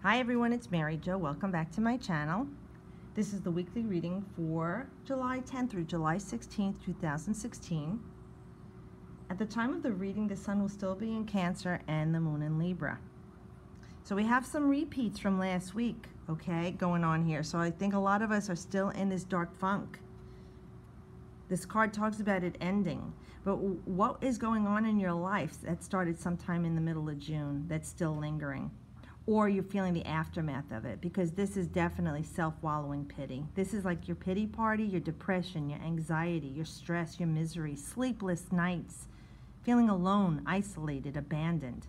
Hi everyone, it's Mary Jo. Welcome back to my channel. This is the weekly reading for July 10th through July 16th, 2016. At the time of the reading, the sun will still be in Cancer and the moon in Libra. So we have some repeats from last week, okay, going on here. So I think a lot of us are still in this dark funk. This card talks about it ending. But what is going on in your life that started sometime in the middle of June that's still lingering? Or you're feeling the aftermath of it, because this is definitely self-wallowing pity. This is like your pity party, your depression, your anxiety, your stress, your misery, sleepless nights, feeling alone, isolated, abandoned.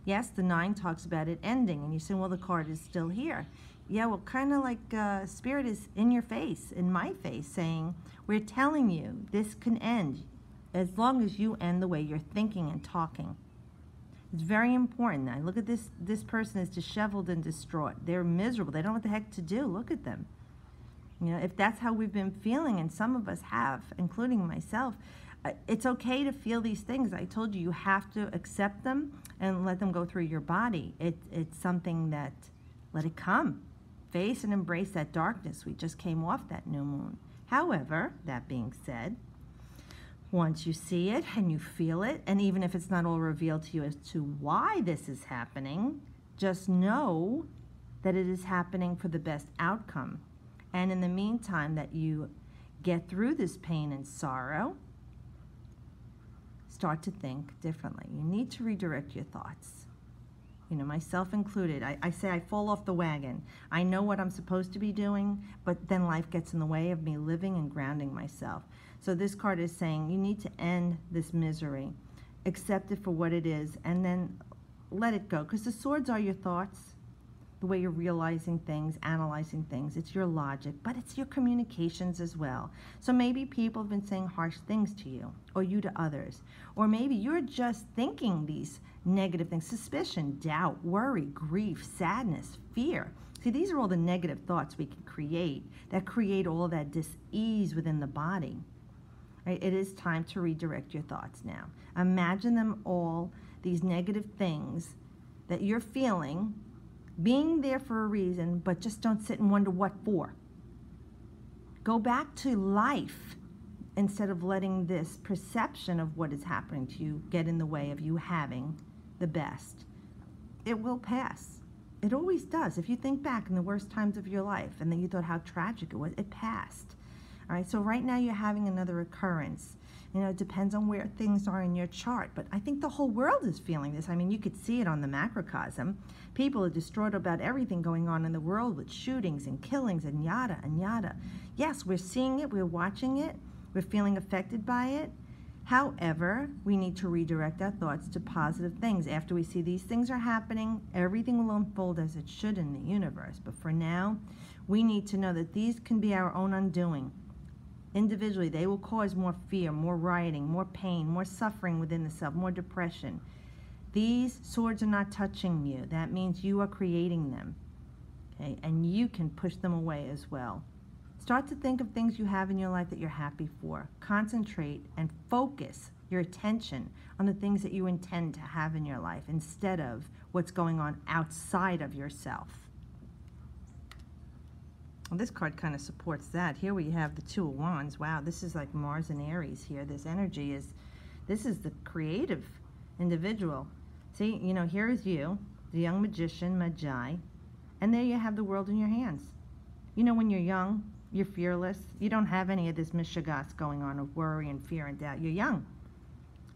Yes, the 9 talks about it ending, and you say, well, the card is still here. Yeah, well, kind of like Spirit is in your face, in my face, saying, we're telling you this can end as long as you end the way you're thinking and talking. It's very important. Now, look at this. This person is disheveled and distraught. They're miserable. They don't know what the heck to do. Look at them. You know, if that's how we've been feeling, and some of us have, including myself, it's okay to feel these things. I told you, you have to accept them and let them go through your body. It's something that, let it come. Face and embrace that darkness. We just came off that new moon. However, that being said, once you see it and you feel it, and even if it's not all revealed to you as to why this is happening, just know that it is happening for the best outcome. And in the meantime, that you get through this pain and sorrow, start to think differently. You need to redirect your thoughts. You know, myself included. I say I fall off the wagon. I know what I'm supposed to be doing, but then life gets in the way of me living and grounding myself. So this card is saying you need to end this misery, accept it for what it is, and then let it go. Because the swords are your thoughts, the way you're realizing things, analyzing things. It's your logic, but it's your communications as well. So maybe people have been saying harsh things to you, or you to others. Or maybe you're just thinking these negative things: suspicion, doubt, worry, grief, sadness, fear. See, these are all the negative thoughts we can create that create all that dis-ease within the body. Right? It is time to redirect your thoughts now. Imagine them all, these negative things that you're feeling, being there for a reason, but just don't sit and wonder what for. Go back to life instead of letting this perception of what is happening to you get in the way of you having the best. It will pass. It always does. If you think back in the worst times of your life and then you thought how tragic it was, it passed. All right, so right now you're having another occurrence. You know, it depends on where things are in your chart, but I think the whole world is feeling this. I mean, you could see it on the macrocosm. People are distraught about everything going on in the world with shootings and killings and yada and yada. Yes, we're seeing it, we're watching it, we're feeling affected by it. However, we need to redirect our thoughts to positive things. After we see these things are happening, everything will unfold as it should in the universe. But for now, we need to know that these can be our own undoing. Individually, they will cause more fear, more rioting, more pain, more suffering within the self, more depression. These swords are not touching you. That means you are creating them, okay? And you can push them away as well. Start to think of things you have in your life that you're happy for. Concentrate and focus your attention on the things that you intend to have in your life instead of what's going on outside of yourself. Well, this card kind of supports that. Here we have the 2 of Wands. Wow, this is like Mars and Aries here. This energy is, this is the creative individual. See, you know, here is you, the young magician, Magi, and there you have the world in your hands. You know, when you're young, you're fearless. You don't have any of this mishigas going on of worry and fear and doubt. You're young.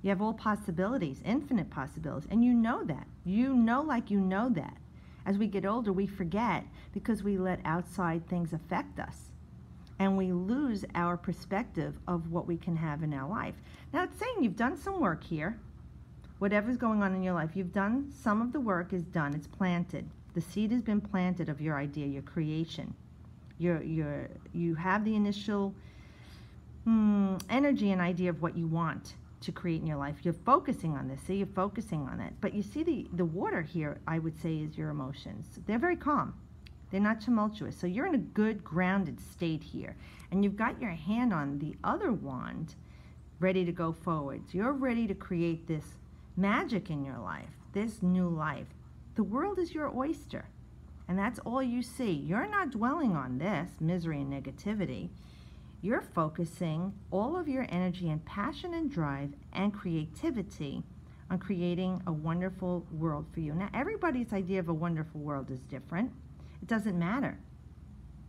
You have all possibilities, infinite possibilities, and you know that. You know like you know that. As we get older, we forget because we let outside things affect us. And we lose our perspective of what we can have in our life. Now, it's saying you've done some work here. Whatever's going on in your life, you've done, some of the work is done. It's planted. The seed has been planted of your idea, your creation. You have the initial energy and idea of what you want to create in your life. You're focusing on this. See, you're focusing on it. But you see the water here, I would say, is your emotions. They're very calm. They're not tumultuous. So you're in a good grounded state here. And you've got your hand on the other wand ready to go forward. So you're ready to create this magic in your life, this new life. The world is your oyster, and that's all you see. You're not dwelling on this, misery and negativity. You're focusing all of your energy and passion and drive and creativity on creating a wonderful world for you. Now, everybody's idea of a wonderful world is different. It doesn't matter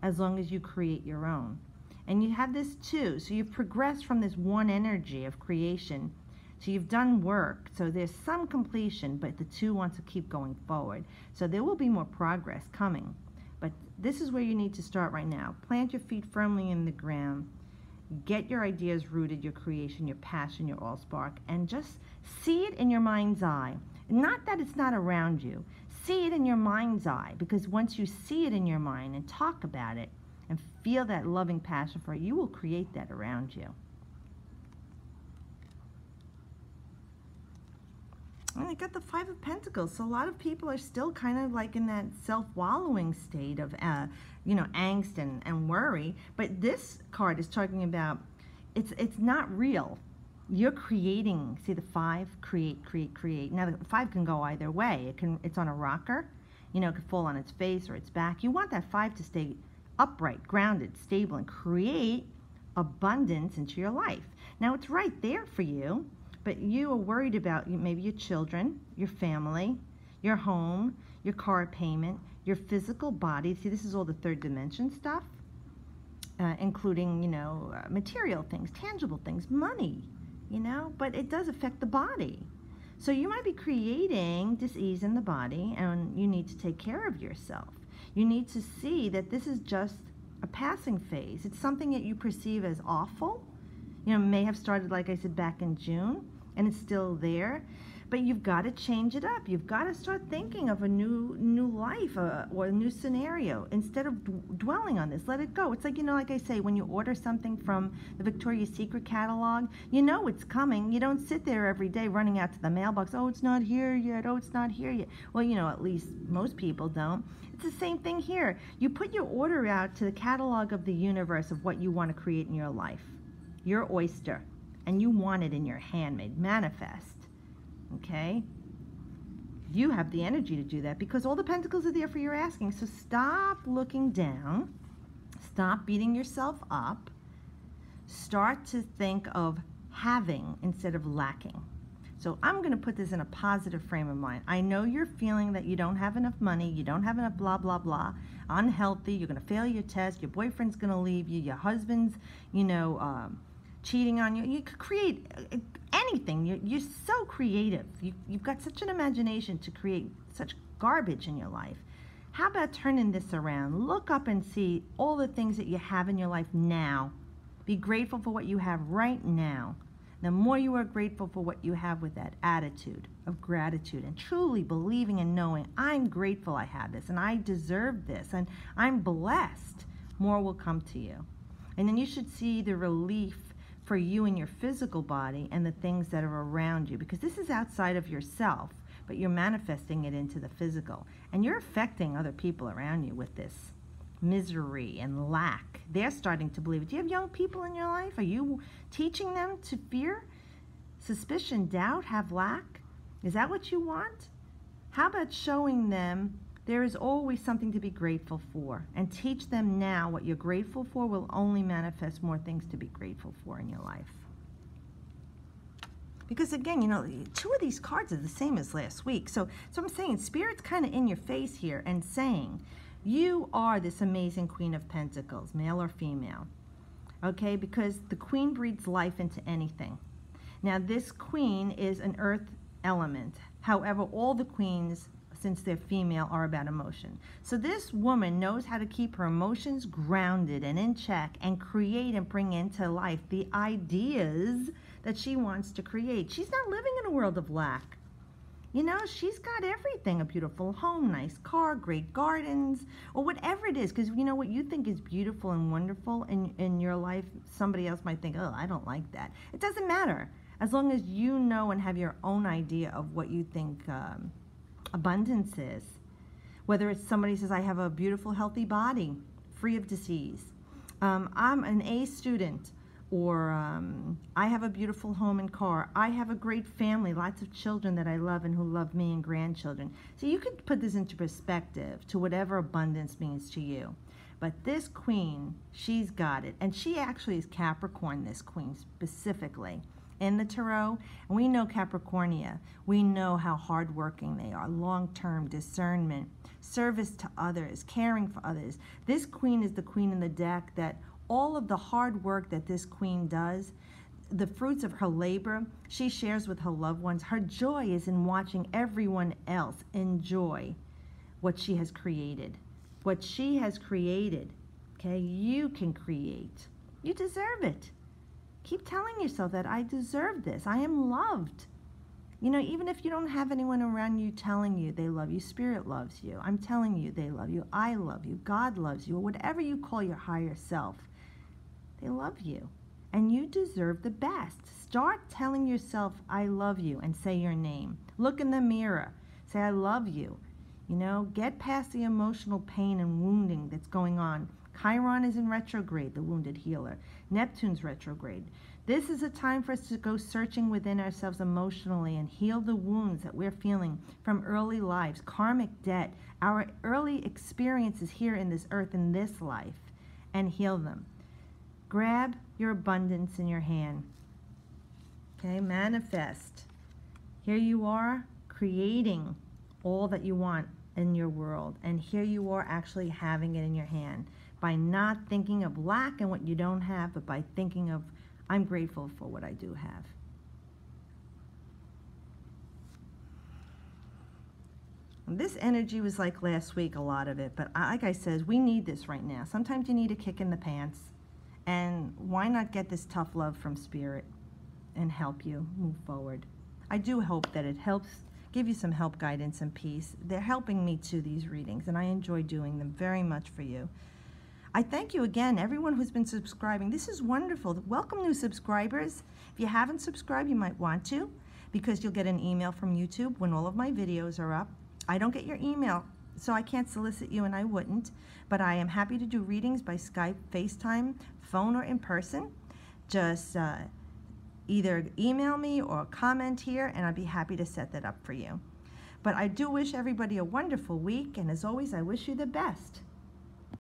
as long as you create your own. And you have this too. So you've progressed from this one energy of creation. So you've done work. So there's some completion, but the two want to keep going forward. So there will be more progress coming. But this is where you need to start right now. Plant your feet firmly in the ground. Get your ideas rooted, your creation, your passion, your all-spark, and just see it in your mind's eye. Not that it's not around you. See it in your mind's eye, because once you see it in your mind and talk about it and feel that loving passion for it, you will create that around you. And I got the Five of Pentacles. So a lot of people are still kind of like in that self-wallowing state of, angst and worry. But this card is talking about it's not real. You're creating. See the five? Create, create, create. Now the five can go either way. It's on a rocker. It could fall on its face or its back. You want that five to stay upright, grounded, stable, and create abundance into your life. Now it's right there for you. But you are worried about maybe your children, your family, your home, your car payment, your physical body. See, this is all the third dimension stuff, including, material things, tangible things, money, but it does affect the body. So you might be creating dis-ease in the body, and you need to take care of yourself. You need to see that this is just a passing phase. It's something that you perceive as awful. May have started, like I said, back in June, and it's still there. But you've got to change it up. You've got to start thinking of a new life or a new scenario instead of dwelling on this. Let it go. It's like, like I say, when you order something from the Victoria's Secret catalog, it's coming. You don't sit there every day running out to the mailbox. Oh, it's not here yet. Oh, it's not here yet. Well, at least most people don't. It's the same thing here. You put your order out to the catalog of the universe of what you want to create in your life. Your oyster, and you want it in your hand, made manifest. Okay? You have the energy to do that because all the pentacles are there for your asking. So stop looking down. Stop beating yourself up. Start to think of having instead of lacking. So I'm going to put this in a positive frame of mind. I know you're feeling that you don't have enough money, you don't have enough blah, blah, blah, unhealthy, you're going to fail your test, your boyfriend's going to leave you, your husband's, cheating on you. You could create anything. You're so creative. You've got such an imagination to create such garbage in your life. How about turning this around? Look up and see all the things that you have in your life now. Be grateful for what you have right now. The more you are grateful for what you have with that attitude of gratitude and truly believing and knowing, I'm grateful I have this and I deserve this and I'm blessed, more will come to you. And then you should see the relief for you and your physical body and the things that are around you, because this is outside of yourself, but you're manifesting it into the physical. And you're affecting other people around you with this misery and lack. They're starting to believe it. Do you have young people in your life? Are you teaching them to fear, suspicion, doubt, have lack? Is that what you want? How about showing them there is always something to be grateful for, and teach them now what you're grateful for will only manifest more things to be grateful for in your life. Because again, two of these cards are the same as last week. So I'm saying Spirit's kind of in your face here and saying, you are this amazing Queen of Pentacles, male or female. Okay, because the Queen breathes life into anything. Now this Queen is an earth element. However, all the queens, since they're female, are about emotion. So this woman knows how to keep her emotions grounded and in check and create and bring into life the ideas that she wants to create. She's not living in a world of lack. She's got everything, a beautiful home, nice car, great gardens, or whatever it is. Because what you think is beautiful and wonderful in your life, somebody else might think, oh, I don't like that. It doesn't matter. As long as you know and have your own idea of what you think abundance is. Whether it's somebody says, I have a beautiful, healthy body, free of disease. I'm an A student. or I have a beautiful home and car. I have a great family, lots of children that I love and who love me, and grandchildren. So you could put this into perspective to whatever abundance means to you. But this queen, she's got it. And she actually is Capricorn, this queen specifically. In the tarot, and we know Capricornia. We know how hardworking they are, long-term discernment, service to others, caring for others. This queen is the queen in the deck that all of the hard work that this queen does, the fruits of her labor, she shares with her loved ones. Her joy is in watching everyone else enjoy what she has created. What she has created, okay, you can create. You deserve it. Keep telling yourself that I deserve this. I am loved. You know, even if you don't have anyone around you telling you they love you, Spirit loves you. I'm telling you they love you. I love you. God loves you. Or whatever you call your higher self, they love you. And you deserve the best. Start telling yourself, I love you, and say your name. Look in the mirror. Say, I love you. You know, get past the emotional pain and wounding that's going on. Chiron is in retrograde, the wounded healer. Neptune's retrograde. This is a time for us to go searching within ourselves emotionally and heal the wounds that we're feeling from early lives, karmic debt, our early experiences here in this earth, in this life, and heal them. Grab your abundance in your hand. Okay, manifest. Here you are creating all that you want in your world, and here you are actually having it in your hand by not thinking of lack and what you don't have, but by thinking of, I'm grateful for what I do have. And this energy was like last week, a lot of it, but like I said, we need this right now. Sometimes you need a kick in the pants, and why not get this tough love from Spirit and help you move forward? I do hope that it helps give you some help, guidance, and peace. They're helping me too, these readings, and I enjoy doing them very much for you. I thank you again, everyone who's been subscribing. This is wonderful. Welcome new subscribers. If you haven't subscribed, you might want to, because you'll get an email from YouTube when all of my videos are up. I don't get your email, so I can't solicit you, and I wouldn't, but I am happy to do readings by Skype, FaceTime, phone, or in person. Just either email me or comment here, and I'd be happy to set that up for you. But I do wish everybody a wonderful week, and as always, I wish you the best.